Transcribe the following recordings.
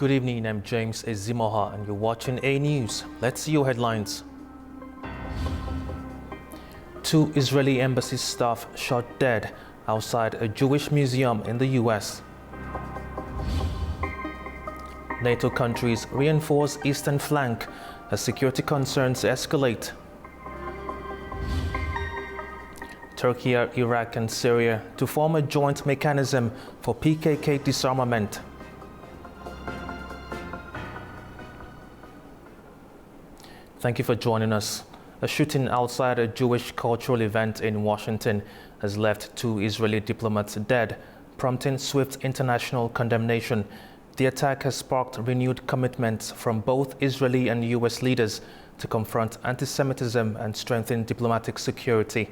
Good evening, I'm James Ezimoha and you're watching AnewZ. Let's see your headlines. 2 Israeli embassy staff shot dead outside a Jewish museum in the US. NATO countries reinforce eastern flank as security concerns escalate. Turkey, Iraq and Syria to form a joint mechanism for PKK disarmament. Thank you for joining us. A shooting outside a Jewish cultural event in Washington has left 2 Israeli diplomats dead, prompting swift international condemnation. The attack has sparked renewed commitments from both Israeli and US leaders to confront anti-Semitism and strengthen diplomatic security.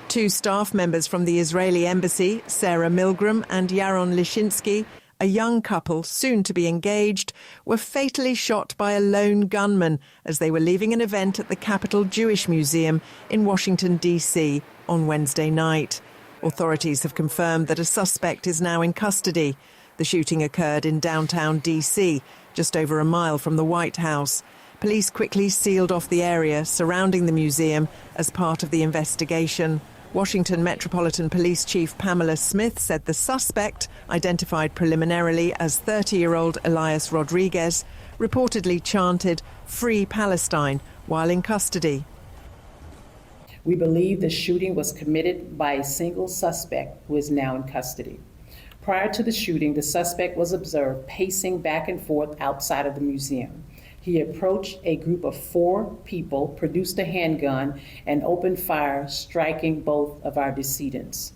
2 staff members from the Israeli embassy, Sarah Milgram and Yaron Lishinsky, a young couple soon to be engaged, were fatally shot by a lone gunman as they were leaving an event at the Capitol Jewish Museum in Washington, D.C. on Wednesday night. Authorities have confirmed that a suspect is now in custody. The shooting occurred in downtown D.C., just over a mile from the White House. Police quickly sealed off the area surrounding the museum as part of the investigation. Washington Metropolitan Police Chief Pamela Smith said the suspect, identified preliminarily as 30-year-old Elias Rodriguez, reportedly chanted "Free Palestine" while in custody. We believe the shooting was committed by a single suspect who is now in custody. Prior to the shooting, the suspect was observed pacing back and forth outside of the museum. He approached a group of 4 people, produced a handgun, and opened fire, striking both of our decedents.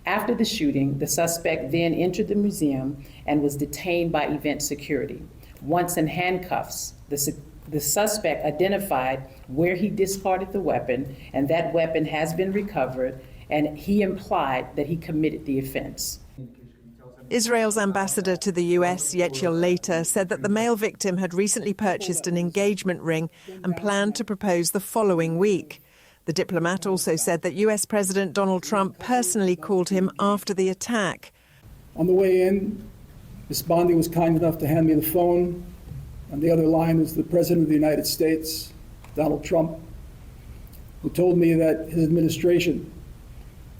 After the shooting, the suspect then entered the museum and was detained by event security. Once in handcuffs, the suspect identified where he discarded the weapon, and that weapon has been recovered, and he implied that he committed the offense. Israel's ambassador to the US, Yechiel Leiter, said that the male victim had recently purchased an engagement ring and planned to propose the following week. The diplomat also said that US President Donald Trump personally called him after the attack. On the way in, Ms. Bondi was kind enough to hand me the phone. On the other line was the President of the United States, Donald Trump, who told me that his administration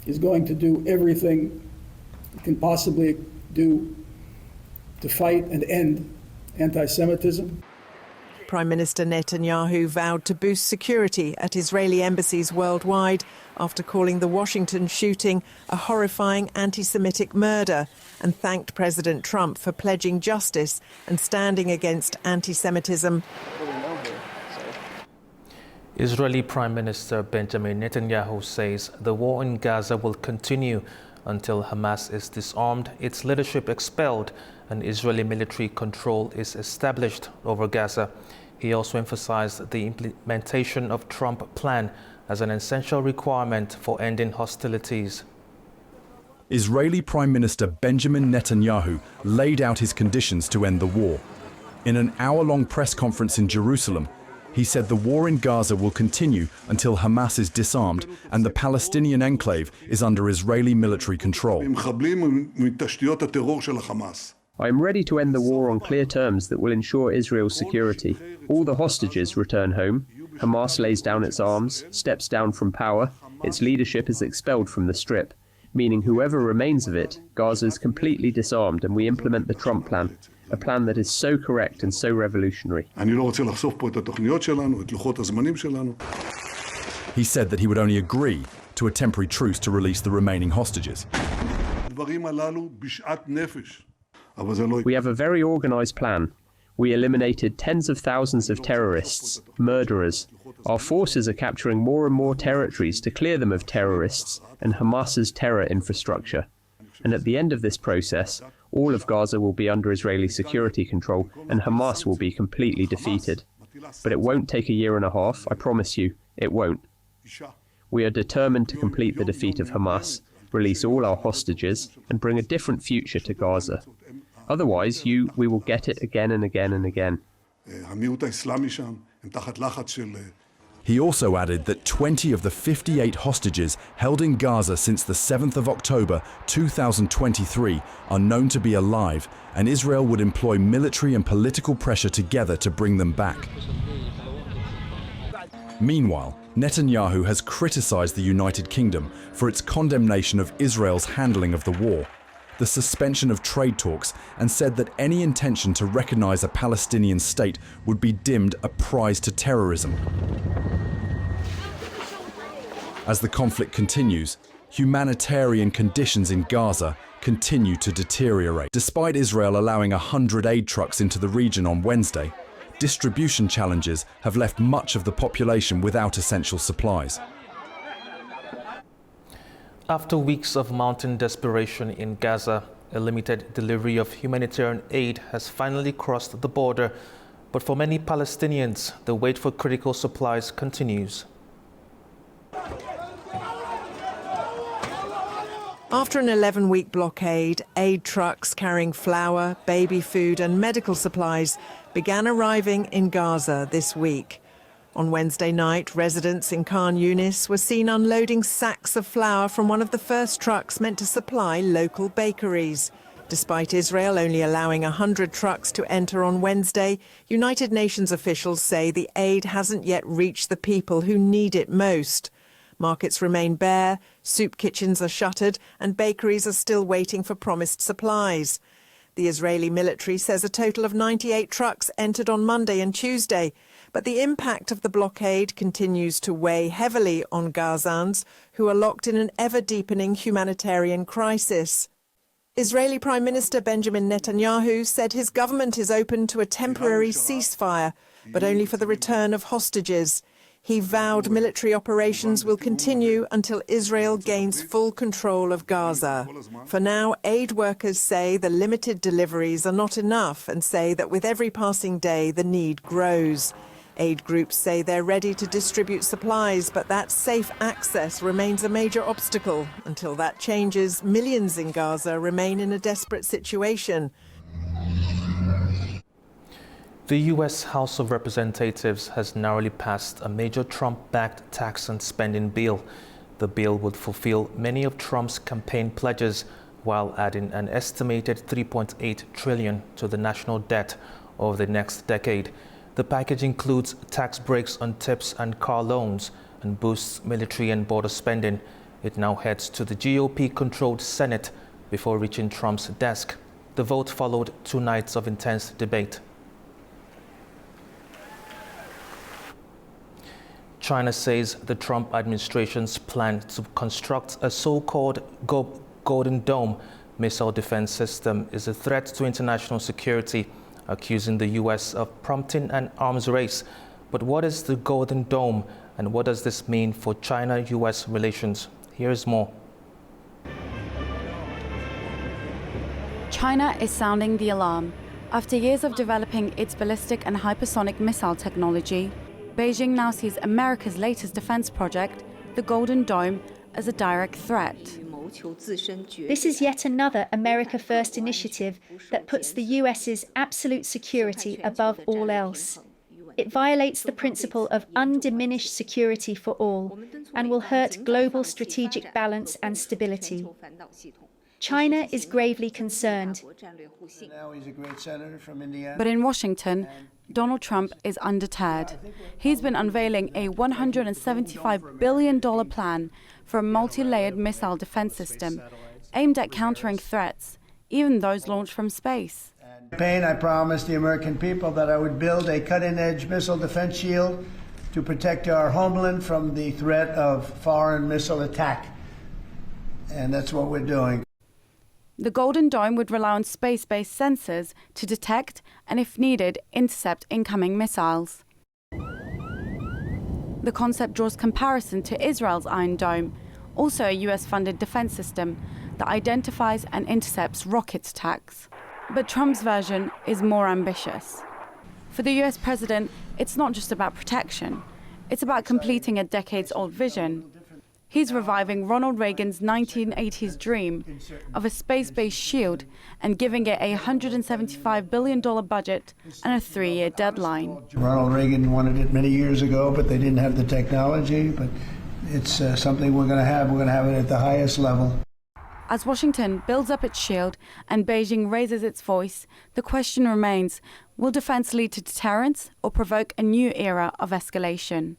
is going to do everything it can possibly do to fight and end anti-Semitism. Prime Minister Netanyahu vowed to boost security at Israeli embassies worldwide after calling the Washington shooting a horrifying anti-Semitic murder and thanked President Trump for pledging justice and standing against anti-Semitism. Israeli Prime Minister Benjamin Netanyahu says the war in Gaza will continue until Hamas is disarmed, its leadership expelled, and Israeli military control is established over Gaza. He also emphasized the implementation of Trump's plan as an essential requirement for ending hostilities. Israeli Prime Minister Benjamin Netanyahu laid out his conditions to end the war. In an hour-long press conference in Jerusalem, he said the war in Gaza will continue until Hamas is disarmed and the Palestinian enclave is under Israeli military control. I am ready to end the war on clear terms that will ensure Israel's security. All the hostages return home, Hamas lays down its arms, steps down from power, its leadership is expelled from the Strip, meaning whoever remains of it, Gaza is completely disarmed and we implement the Trump plan. A plan that is so correct and so revolutionary. He said that he would only agree to a temporary truce to release the remaining hostages. We have a very organized plan. We eliminated tens of thousands of terrorists, murderers. Our forces are capturing more and more territories to clear them of terrorists and Hamas's terror infrastructure. And at the end of this process, all of Gaza will be under Israeli security control and Hamas will be completely defeated. But it won't take a year and a half, I promise you, it won't. We are determined to complete the defeat of Hamas, release all our hostages, and bring a different future to Gaza. Otherwise, we will get it again and again and again. He also added that 20 of the 58 hostages held in Gaza since the 7th of October 2023 are known to be alive, and Israel would employ military and political pressure together to bring them back. Meanwhile, Netanyahu has criticized the United Kingdom for its condemnation of Israel's handling of the war, the suspension of trade talks, and said that any intention to recognize a Palestinian state would be deemed a prize to terrorism. As the conflict continues, humanitarian conditions in Gaza continue to deteriorate. Despite Israel allowing 100 aid trucks into the region on Wednesday, distribution challenges have left much of the population without essential supplies. After weeks of mounting desperation in Gaza, a limited delivery of humanitarian aid has finally crossed the border. But for many Palestinians, the wait for critical supplies continues. After an 11-week blockade, aid trucks carrying flour, baby food and medical supplies began arriving in Gaza this week. On Wednesday night, residents in Khan Yunis were seen unloading sacks of flour from one of the first trucks meant to supply local bakeries. Despite Israel only allowing 100 trucks to enter on Wednesday, United Nations officials say the aid hasn't yet reached the people who need it most. Markets remain bare, soup kitchens are shuttered, and bakeries are still waiting for promised supplies. The Israeli military says a total of 98 trucks entered on Monday and Tuesday, but the impact of the blockade continues to weigh heavily on Gazans, who are locked in an ever-deepening humanitarian crisis. Israeli Prime Minister Benjamin Netanyahu said his government is open to a temporary ceasefire, but only for the return of hostages. He vowed military operations will continue until Israel gains full control of Gaza. For now, aid workers say the limited deliveries are not enough and say that with every passing day, the need grows. Aid groups say they're ready to distribute supplies, but that safe access remains a major obstacle. Until that changes, millions in Gaza remain in a desperate situation. The U.S. House of Representatives has narrowly passed a major Trump-backed tax and spending bill. The bill would fulfill many of Trump's campaign pledges while adding an estimated $3.8 trillion to the national debt over the next decade. The package includes tax breaks on tips and car loans and boosts military and border spending. It now heads to the GOP-controlled Senate before reaching Trump's desk. The vote followed 2 nights of intense debate. China says the Trump administration's plan to construct a so-called Golden Dome missile defense system is a threat to international security, accusing the U.S. of prompting an arms race. But what is the Golden Dome, and what does this mean for China-U.S. relations? Here's more. China is sounding the alarm. After years of developing its ballistic and hypersonic missile technology, Beijing now sees America's latest defense project, the Golden Dome, as a direct threat. This is yet another America First initiative that puts the US's absolute security above all else. It violates the principle of undiminished security for all and will hurt global strategic balance and stability. China is gravely concerned. But in Washington, Donald Trump is undeterred. He's been unveiling a $175 billion plan for a multi-layered missile defense system aimed at countering threats, even those launched from space. I promised the American people that I would build a cutting-edge missile defense shield to protect our homeland from the threat of foreign missile attack. And that's what we're doing. The Golden Dome would rely on space-based sensors to detect and, if needed, intercept incoming missiles. The concept draws comparison to Israel's Iron Dome, also a US-funded defense system that identifies and intercepts rocket attacks. But Trump's version is more ambitious. For the US president, it's not just about protection. It's about completing a decades-old vision. He's reviving Ronald Reagan's 1980s dream of a space-based shield and giving it a $175 billion budget and a 3-year deadline. Ronald Reagan wanted it many years ago, but they didn't have the technology. But it's something we're going to have. We're going to have it at the highest level. As Washington builds up its shield and Beijing raises its voice, the question remains, will defense lead to deterrence or provoke a new era of escalation?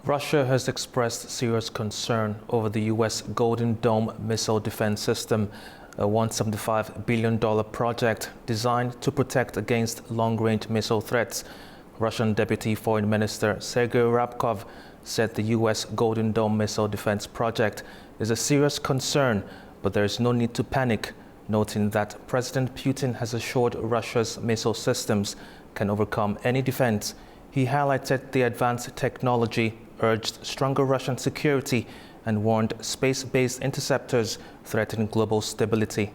Russia has expressed serious concern over the U.S. Golden Dome missile defense system, a $175 billion project designed to protect against long-range missile threats. Russian Deputy Foreign Minister Sergei Ryabkov said the U.S. Golden Dome missile defense project is a serious concern, but there is no need to panic, noting that President Putin has assured Russia's missile systems can overcome any defense. He highlighted the advanced technology, urged stronger Russian security, and warned space-based interceptors threaten global stability.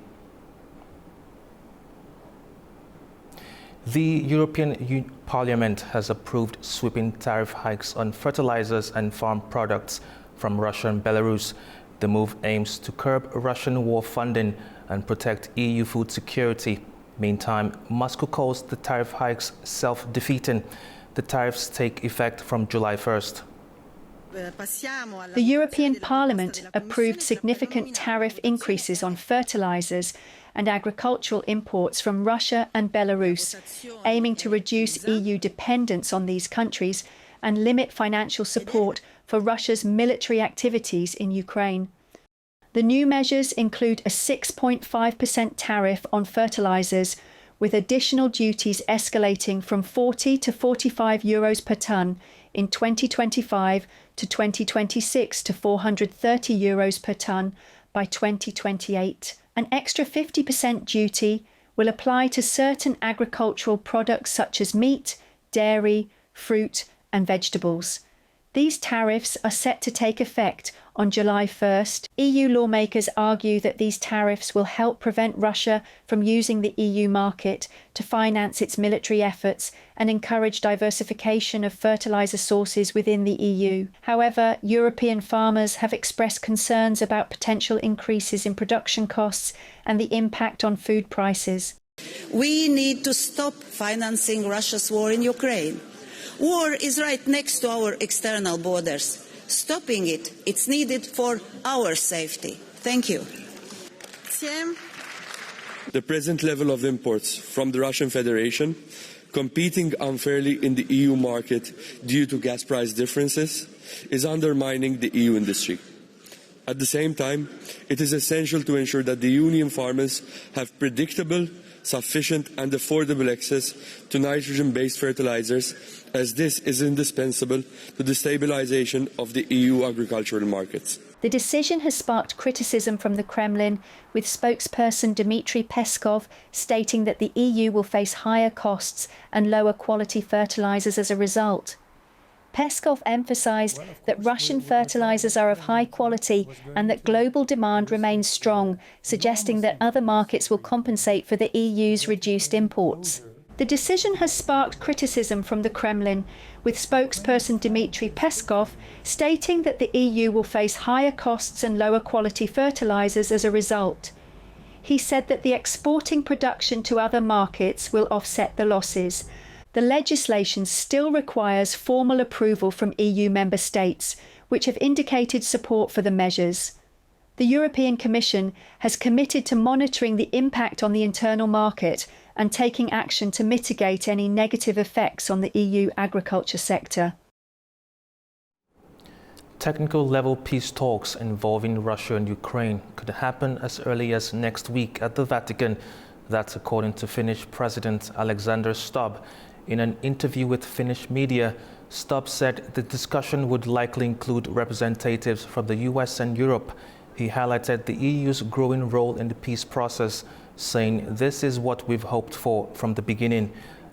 The European Parliament has approved sweeping tariff hikes on fertilizers and farm products from Russia and Belarus. The move aims to curb Russian war funding and protect EU food security. Meantime, Moscow calls the tariff hikes self-defeating. The tariffs take effect from July 1st. The European Parliament approved significant tariff increases on fertilizers and agricultural imports from Russia and Belarus, aiming to reduce EU dependence on these countries and limit financial support for Russia's military activities in Ukraine. The new measures include a 6.5% tariff on fertilizers, with additional duties escalating from 40 to 45 euros per tonne in 2025 to 2026 to 430 euros per tonne by 2028. An extra 50% duty will apply to certain agricultural products such as meat, dairy, fruit and vegetables. These tariffs are set to take effect on July 1st. EU lawmakers argue that these tariffs will help prevent Russia from using the EU market to finance its military efforts and encourage diversification of fertilizer sources within the EU. However, European farmers have expressed concerns about potential increases in production costs and the impact on food prices. We need to stop financing Russia's war in Ukraine. War is right next to our external borders. Stopping it, it's needed for our safety. Thank you. The present level of imports from the Russian Federation, competing unfairly in the EU market due to gas price differences, is undermining the EU industry. At the same time, it is essential to ensure that the Union farmers have predictable, sufficient and affordable access to nitrogen-based fertilizers, as this is indispensable to the stabilization of the EU agricultural markets. The decision has sparked criticism from the Kremlin, with spokesperson Dmitry Peskov stating that the EU will face higher costs and lower quality fertilizers as a result. Peskov emphasized that Russian fertilizers are of high quality and that global demand remains strong, suggesting that other markets will compensate for the EU's reduced imports. The decision has sparked criticism from the Kremlin, with spokesperson Dmitry Peskov stating that the EU will face higher costs and lower quality fertilizers as a result. He said that the exporting production to other markets will offset the losses. The legislation still requires formal approval from EU member states, which have indicated support for the measures. The European Commission has committed to monitoring the impact on the internal market and taking action to mitigate any negative effects on the EU agriculture sector. Technical level peace talks involving Russia and Ukraine could happen as early as next week at the Vatican. That's according to Finnish President Alexander Stubb. In an interview with Finnish media, Stubb said the discussion would likely include representatives from the US and Europe. He highlighted the EU's growing role in the peace process, saying this is what we've hoped for from the beginning.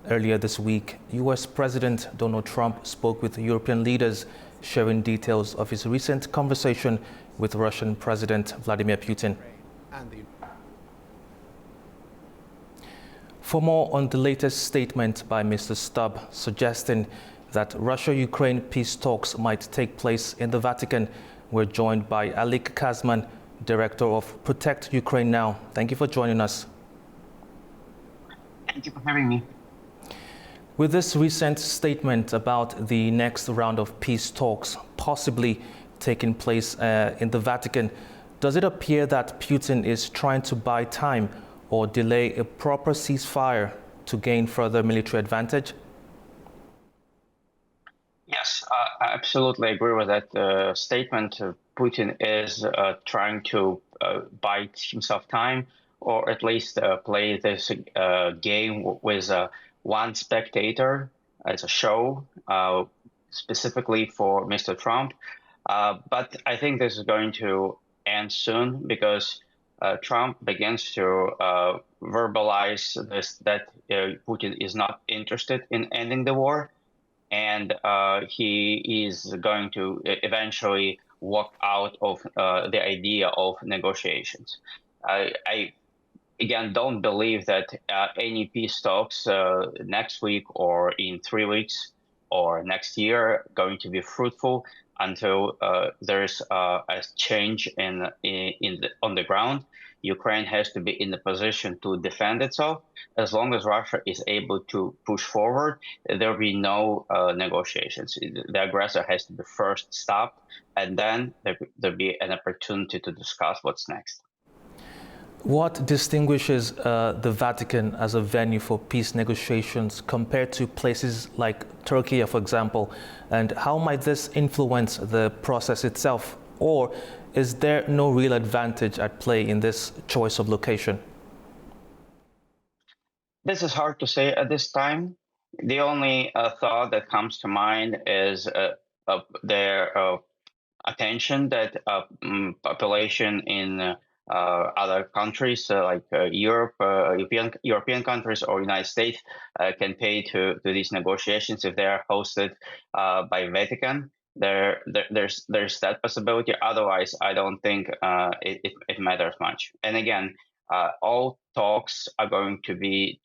Earlier this week, US President Donald Trump spoke with European leaders, sharing details of his recent conversation with Russian President Vladimir Putin. For more on the latest statement by Mr. Stubb, suggesting that Russia-Ukraine peace talks might take place in the Vatican. We're joined by Alik Kasman, Director of Protect Ukraine Now. Thank you for joining us. Thank you for having me. With this recent statement about the next round of peace talks possibly taking place in the Vatican, does it appear that Putin is trying to buy time or delay a proper ceasefire to gain further military advantage? Yes, I absolutely agree with that statement. Putin is trying to buy himself time, or at least play this game with one spectator as a show, specifically for Mr. Trump. But I think this is going to end soon because Trump begins to verbalize this, that Putin is not interested in ending the war. And he is going to eventually walk out of the idea of negotiations. I again don't believe that any peace talks next week or in 3 weeks or next year are going to be fruitful until there's a change on the ground. Ukraine has to be in the position to defend itself. As long as Russia is able to push forward, there will be no negotiations. The aggressor has to be first stopped, and then there'll be an opportunity to discuss what's next. What distinguishes the Vatican as a venue for peace negotiations compared to places like Turkey, for example? And how might this influence the process itself? Or is there no real advantage at play in this choice of location? This is hard to say at this time. The only thought that comes to mind is their attention that population in other countries like Europe, European countries or United States can pay to these negotiations if they are hosted by Vatican. There's that possibility. Otherwise, I don't think it matters much. And again, all talks are going to be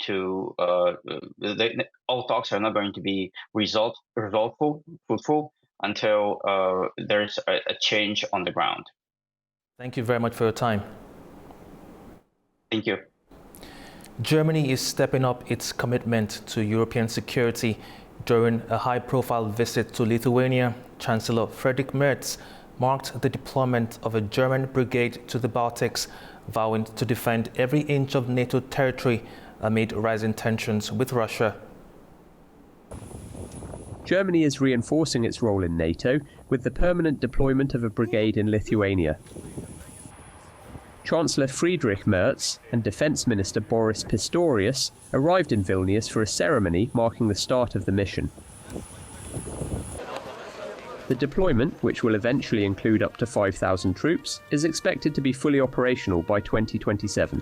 all talks are not going to be fruitful until there's a change on the ground. Thank you very much for your time. Thank you. Germany is stepping up its commitment to European security. During a high-profile visit to Lithuania, Chancellor Friedrich Merz marked the deployment of a German brigade to the Baltics, vowing to defend every inch of NATO territory amid rising tensions with Russia. Germany is reinforcing its role in NATO with the permanent deployment of a brigade in Lithuania. Chancellor Friedrich Merz and Defence Minister Boris Pistorius arrived in Vilnius for a ceremony marking the start of the mission. The deployment, which will eventually include up to 5,000 troops, is expected to be fully operational by 2027.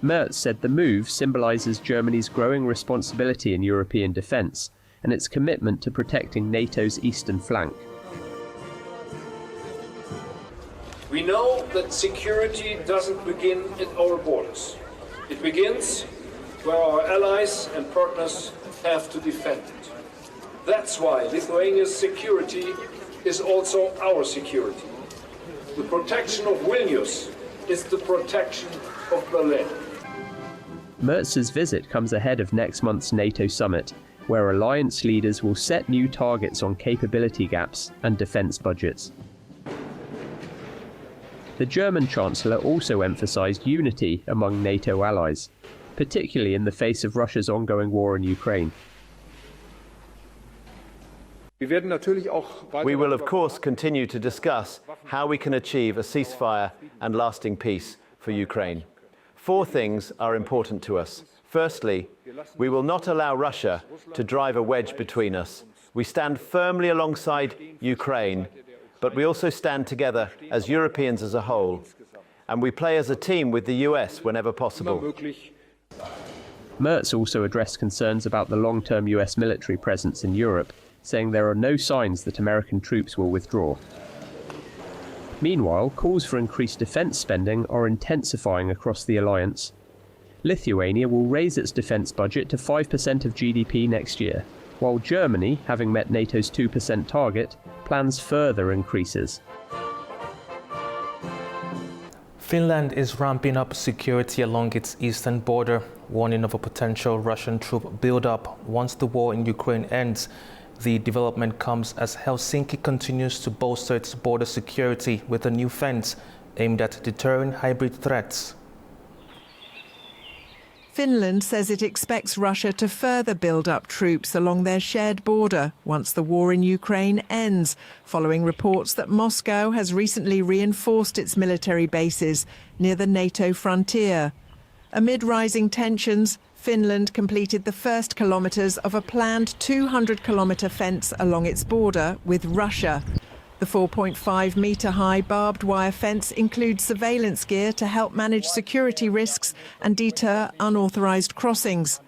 Merz said the move symbolises Germany's growing responsibility in European defence and its commitment to protecting NATO's eastern flank. We know that security doesn't begin at our borders. It begins where our allies and partners have to defend it. That's why Lithuania's security is also our security. The protection of Vilnius is the protection of Berlin. Merz's visit comes ahead of next month's NATO summit, where alliance leaders will set new targets on capability gaps and defence budgets. The German Chancellor also emphasised unity among NATO allies, particularly in the face of Russia's ongoing war in Ukraine. We will of course continue to discuss how we can achieve a ceasefire and lasting peace for Ukraine. 4 things are important to us. Firstly, we will not allow Russia to drive a wedge between us. We stand firmly alongside Ukraine, but we also stand together as Europeans as a whole. And we play as a team with the US whenever possible. Merz also addressed concerns about the long-term US military presence in Europe, saying there are no signs that American troops will withdraw. Meanwhile, calls for increased defence spending are intensifying across the alliance. Lithuania will raise its defence budget to 5% of GDP next year, while Germany, having met NATO's 2% target, plans further increases. Finland is ramping up security along its eastern border, warning of a potential Russian troop buildup once the war in Ukraine ends. The development comes as Helsinki continues to bolster its border security with a new fence aimed at deterring hybrid threats. Finland says it expects Russia to further build up troops along their shared border once the war in Ukraine ends, following reports that Moscow has recently reinforced its military bases near the NATO frontier. Amid rising tensions, Finland completed the first kilometres of a planned 200-kilometre fence along its border with Russia. The 4.5-metre-high barbed wire fence includes surveillance gear to help manage security risks and deter unauthorised crossings.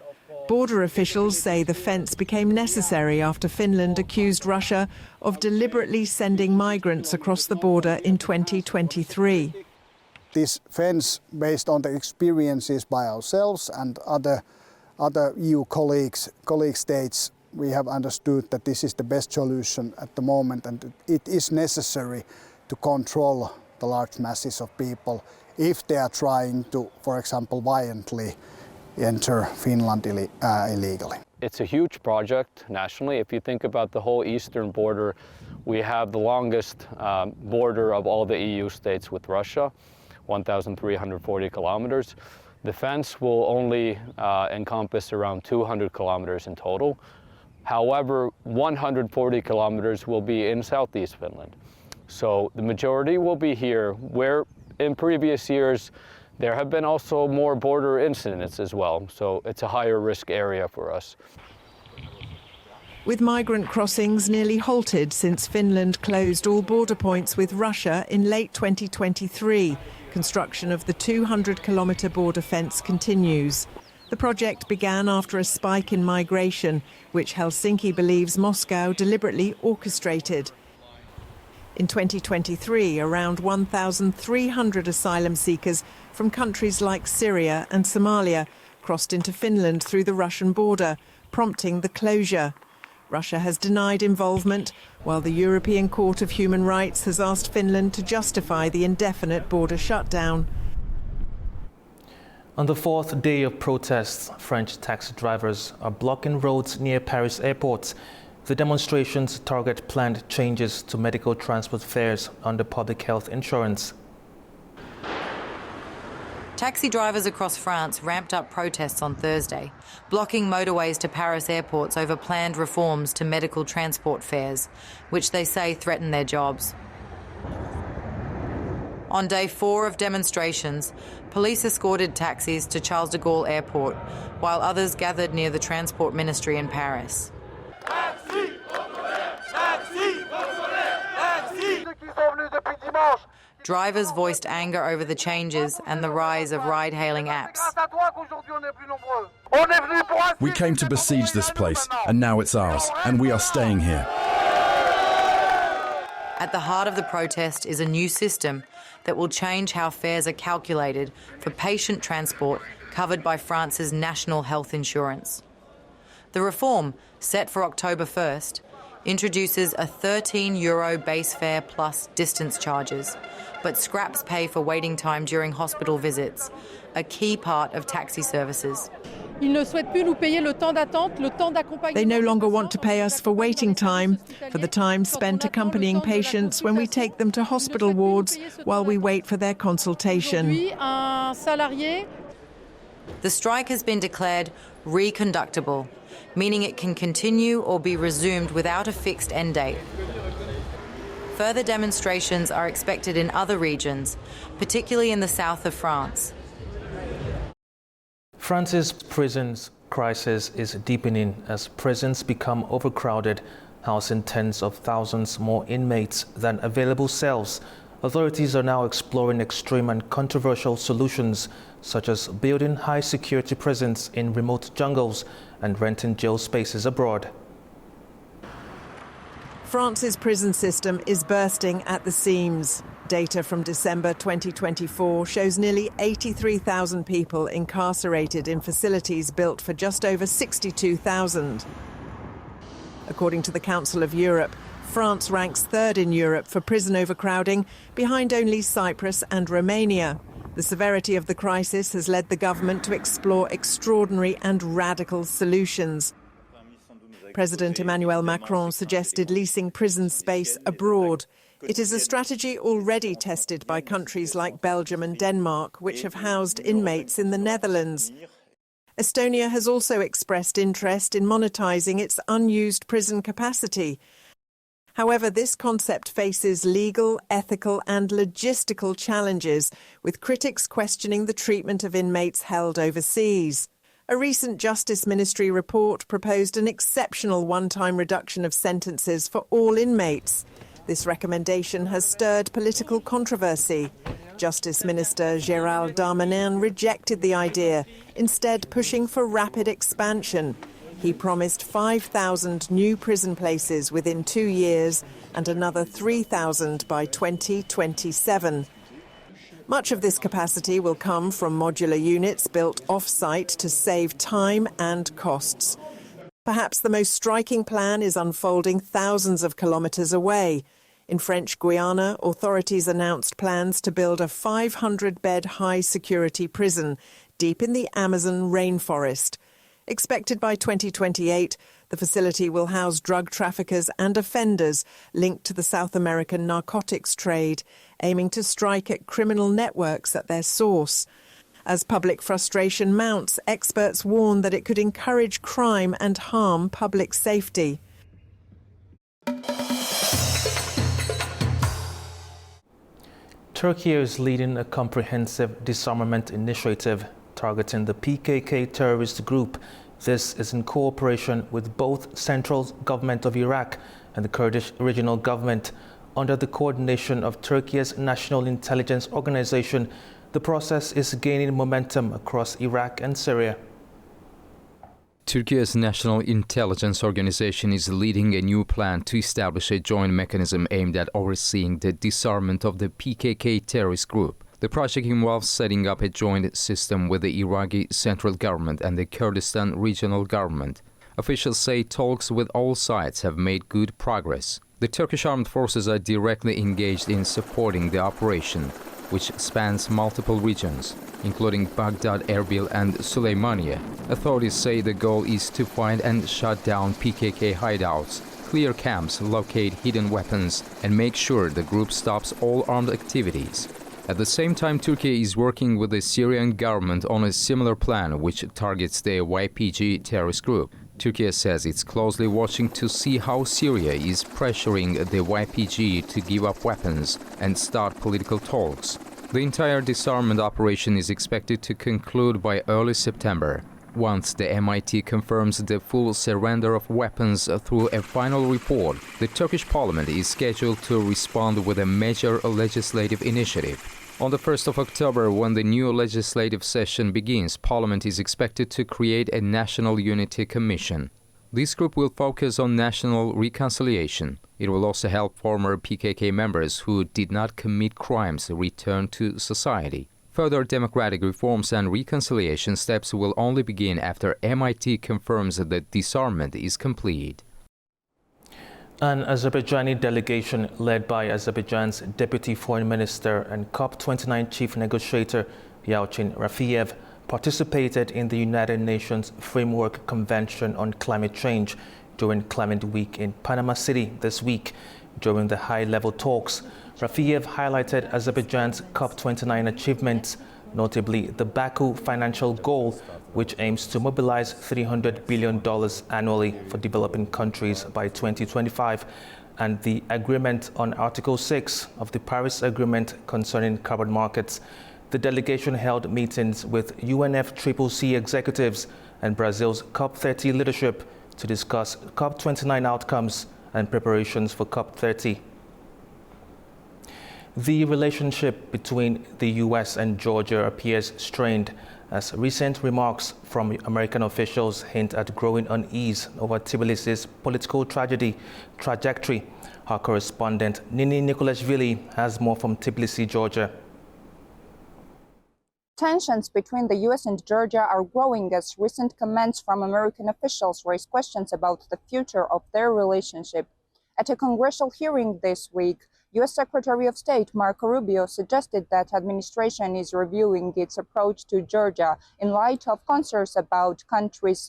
Border officials say the fence became necessary after Finland accused Russia of deliberately sending migrants across the border in 2023. This fence, based on the experiences by ourselves and other EU colleague states, we have understood that this is the best solution at the moment, and it is necessary to control the large masses of people if they are trying to, for example, violently enter Finland illegally. It's a huge project nationally. If you think about the whole eastern border, we have the longest border of all the EU states with Russia, 1,340 kilometers. The fence will only encompass around 200 kilometers in total. However, 140 kilometers will be in southeast Finland. So the majority will be here, where in previous years there have been also more border incidents as well. So it's a higher risk area for us. With migrant crossings nearly halted since Finland closed all border points with Russia in late 2023, construction of the 200-kilometre border fence continues. The project began after a spike in migration, which Helsinki believes Moscow deliberately orchestrated. In 2023, around 1,300 asylum seekers from countries like Syria and Somalia crossed into Finland through the Russian border, prompting the closure. Russia has denied involvement, while the European Court of Human Rights has asked Finland to justify the indefinite border shutdown. On the fourth day of protests, French taxi drivers are blocking roads near Paris airports. The demonstrations target planned changes to medical transport fares under public health insurance. Taxi drivers across France ramped up protests on Thursday, blocking motorways to Paris airports over planned reforms to medical transport fares, which they say threaten their jobs. On day 4 of demonstrations, police escorted taxis to Charles de Gaulle Airport, while others gathered near the Transport Ministry in Paris. Drivers voiced anger over the changes and the rise of ride-hailing apps. We came to besiege this place, and now it's ours, and we are staying here. At the heart of the protest is a new system that will change how fares are calculated for patient transport covered by France's national health insurance. The reform, set for October 1st, introduces a €13 base fare plus distance charges, but scraps pay for waiting time during hospital visits, a key part of taxi services. They no longer want to pay us for waiting time, for the time spent accompanying patients when we take them to hospital wards while we wait for their consultation. The strike has been declared reconductible, meaning it can continue or be resumed without a fixed end date. Further demonstrations are expected in other regions, particularly in the south of France. France's prisons crisis is deepening as prisons become overcrowded, housing tens of thousands more inmates than available cells. Authorities are now exploring extreme and controversial solutions, such as building high-security prisons in remote jungles and renting jail spaces abroad. France's prison system is bursting at the seams. Data from December 2024 shows nearly 83,000 people incarcerated in facilities built for just over 62,000. According to the Council of Europe, France ranks third in Europe for prison overcrowding, behind only Cyprus and Romania. The severity of the crisis has led the government to explore extraordinary and radical solutions. President Emmanuel Macron suggested leasing prison space abroad. It is a strategy already tested by countries like Belgium and Denmark, which have housed inmates in the Netherlands. Estonia has also expressed interest in monetising its unused prison capacity. However, this concept faces legal, ethical and logistical challenges, with critics questioning the treatment of inmates held overseas. A recent Justice Ministry report proposed an exceptional one-time reduction of sentences for all inmates. This recommendation has stirred political controversy. Justice Minister Gérald Darmanin rejected the idea, instead pushing for rapid expansion. He promised 5,000 new prison places within 2 years and another 3,000 by 2027. Much of this capacity will come from modular units built off-site to save time and costs. Perhaps the most striking plan is unfolding thousands of kilometres away. In French Guiana, authorities announced plans to build a 500-bed high-security prison deep in the Amazon rainforest. Expected by 2028, the facility will house drug traffickers and offenders linked to the South American narcotics trade, aiming to strike at criminal networks at their source. As public frustration mounts, experts warn that it could encourage crime and harm public safety. Turkey is leading a comprehensive disarmament initiative targeting the PKK terrorist group. This is in cooperation with both central government of Iraq and the Kurdish regional government. Under the coordination of Turkey's National Intelligence Organization, the process is gaining momentum across Iraq and Syria. Turkey's National Intelligence Organization is leading a new plan to establish a joint mechanism aimed at overseeing the disarmament of the PKK terrorist group. The project involves setting up a joint system with the Iraqi central government and the Kurdistan regional government. Officials say talks with all sides have made good progress. The Turkish armed forces are directly engaged in supporting the operation, which spans multiple regions, including Baghdad, Erbil and Süleymaniye. Authorities say the goal is to find and shut down PKK hideouts, clear camps, locate hidden weapons, and make sure the group stops all armed activities. At the same time, Turkey is working with the Syrian government on a similar plan which targets the YPG terrorist group. Turkey says it's closely watching to see how Syria is pressuring the YPG to give up weapons and start political talks. The entire disarmament operation is expected to conclude by early September. Once the MIT confirms the full surrender of weapons through a final report, the Turkish parliament is scheduled to respond with a major legislative initiative. On the 1st of October, when the new legislative session begins, Parliament is expected to create a National Unity Commission. This group will focus on national reconciliation. It will also help former PKK members who did not commit crimes return to society. Further democratic reforms and reconciliation steps will only begin after MIT confirms that disarmament is complete. An Azerbaijani delegation led by Azerbaijan's Deputy Foreign Minister and COP29 Chief Negotiator Yalcin Rafiev participated in the United Nations Framework Convention on Climate Change during Climate Week in Panama City this week. During the high-level talks, Rafiev highlighted Azerbaijan's COP29 achievements, notably the Baku financial goal, which aims to mobilize $300 billion annually for developing countries by 2025, and the agreement on Article 6 of the Paris Agreement concerning carbon markets. The delegation held meetings with UNFCCC executives and Brazil's COP30 leadership to discuss COP29 outcomes and preparations for COP30. The relationship between the US and Georgia appears strained as recent remarks from American officials hint at growing unease over Tbilisi's political trajectory. Our correspondent Nini Nikolashvili has more from Tbilisi, Georgia. Tensions between the U.S. and Georgia are growing as recent comments from American officials raise questions about the future of their relationship. At a congressional hearing this week, U.S. Secretary of State Marco Rubio suggested that administration is reviewing its approach to Georgia in light of concerns about country's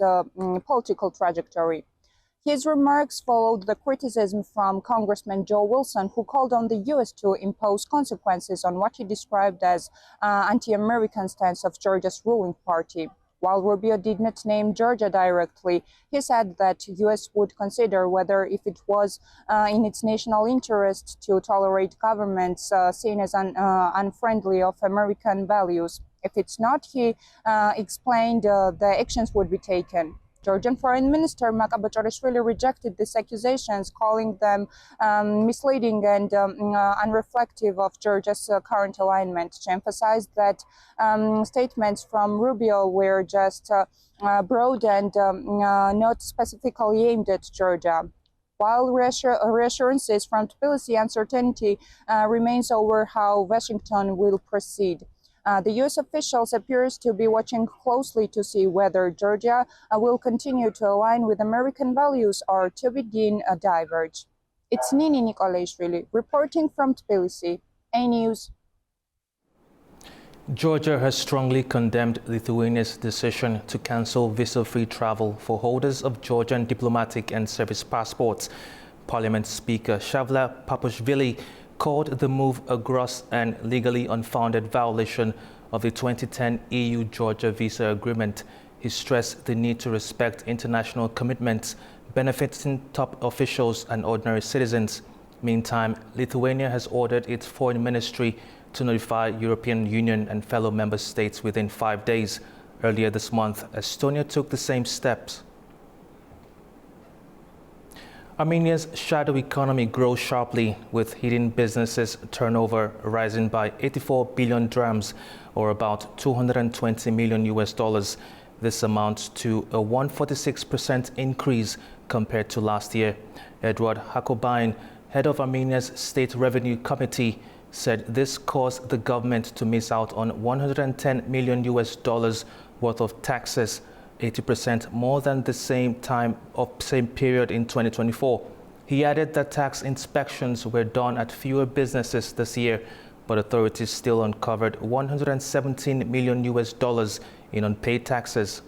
political trajectory. His remarks followed the criticism from Congressman Joe Wilson, who called on the U.S. to impose consequences on what he described as anti-American stance of Georgia's ruling party. While Rubio did not name Georgia directly, he said that the U.S. would consider whether if it was in its national interest to tolerate governments seen as unfriendly of American values. If it's not, he explained the actions would be taken. Georgian Foreign Minister Makab Bachorishvili rejected these accusations, calling them misleading and unreflective of Georgia's current alignment. She emphasized that statements from Rubio were just broad and not specifically aimed at Georgia. While reassurances from Tbilisi, uncertainty remains over how Washington will proceed. The U.S. officials appears to be watching closely to see whether Georgia will continue to align with American values or to begin a diverge. It's Nini Nikolashvili reporting from Tbilisi, AnewZ. Georgia has strongly condemned Lithuania's decision to cancel visa-free travel for holders of Georgian diplomatic and service passports. Parliament Speaker Shavla Papashvili called the move a gross and legally unfounded violation of the 2010 EU-Georgia visa agreement. He stressed the need to respect international commitments benefiting top officials and ordinary citizens. Meantime, Lithuania has ordered its foreign ministry to notify European Union and fellow member states within 5 days. Earlier this month, Estonia took the same steps. Armenia's shadow economy grows sharply, with hidden businesses turnover rising by 84 billion drams, or about $220 million. This amounts to a 146% increase compared to last year. Edward Hakobain, head of Armenia's State Revenue Committee, said this caused the government to miss out on $110 million worth of taxes, 80% more than the same period in 2024. He added that tax inspections were done at fewer businesses this year, but authorities still uncovered $117 million in unpaid taxes.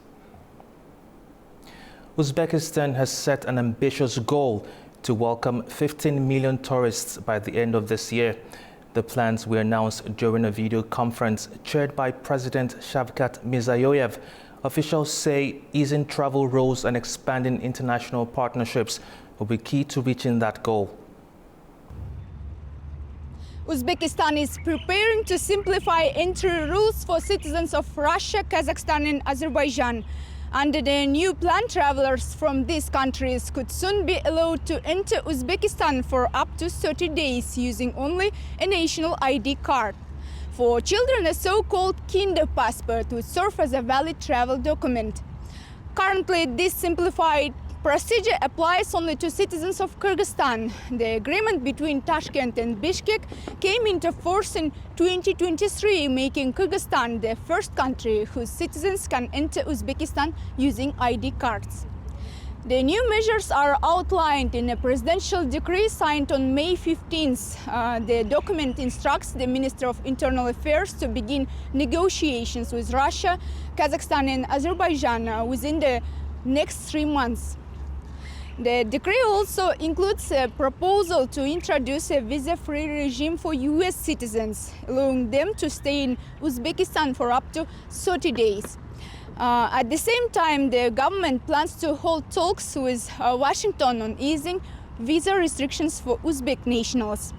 Uzbekistan has set an ambitious goal to welcome 15 million tourists by the end of this year. The plans were announced during a video conference chaired by President Shavkat Mirziyoyev. Officials say easing travel rules and expanding international partnerships will be key to reaching that goal. Uzbekistan is preparing to simplify entry rules for citizens of Russia, Kazakhstan and Azerbaijan. Under the new plan, travelers from these countries could soon be allowed to enter Uzbekistan for up to 30 days using only a national ID card. For children, a so-called kinder passport would serve as a valid travel document. Currently, this simplified procedure applies only to citizens of Kyrgyzstan. The agreement between Tashkent and Bishkek came into force in 2023, making Kyrgyzstan the first country whose citizens can enter Uzbekistan using ID cards. The new measures are outlined in a presidential decree signed on May 15th. The document instructs the Minister of Internal Affairs to begin negotiations with Russia, Kazakhstan and Azerbaijan within the next 3 months. The decree also includes a proposal to introduce a visa-free regime for US citizens, allowing them to stay in Uzbekistan for up to 30 days. At the same time, the government plans to hold talks with Washington on easing visa restrictions for Uzbek nationals.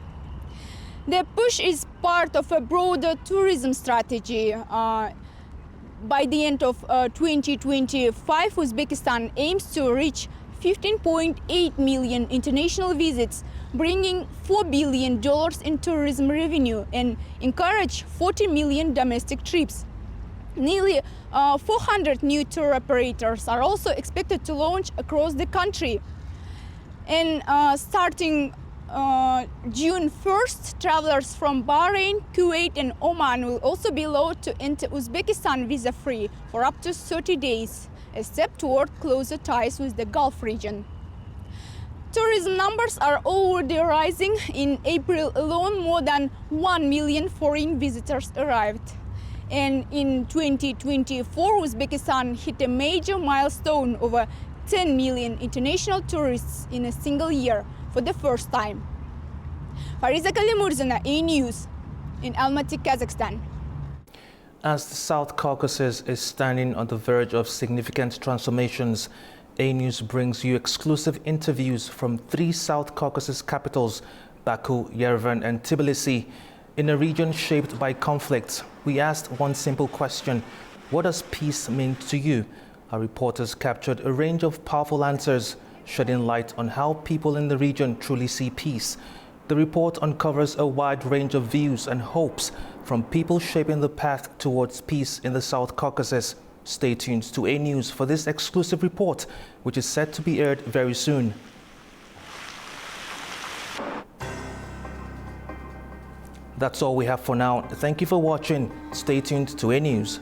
The push is part of a broader tourism strategy. By the end of 2025, Uzbekistan aims to reach 15.8 million international visits, bringing $4 billion in tourism revenue and encourage 40 million domestic trips. Nearly 400 new tour operators are also expected to launch across the country. And starting June 1st, travelers from Bahrain, Kuwait and Oman will also be allowed to enter Uzbekistan visa-free for up to 30 days, a step toward closer ties with the Gulf region. Tourism numbers are already rising. In April alone, more than 1 million foreign visitors arrived. And in 2024, Uzbekistan hit a major milestone, over 10 million international tourists in a single year for the first time. Fariza Kalimurzana, AnewZ, in Almaty, Kazakhstan. As the South Caucasus is standing on the verge of significant transformations, AnewZ brings you exclusive interviews from 3 South Caucasus capitals, Baku, Yerevan and Tbilisi. In a region shaped by conflicts, we asked one simple question: what does peace mean to you? Our reporters captured a range of powerful answers, shedding light on how people in the region truly see peace. The report uncovers a wide range of views and hopes from people shaping the path towards peace in the South Caucasus. Stay tuned to AnewZ for this exclusive report, which is set to be aired very soon. That's all we have for now. Thank you for watching. Stay tuned to AnewZ.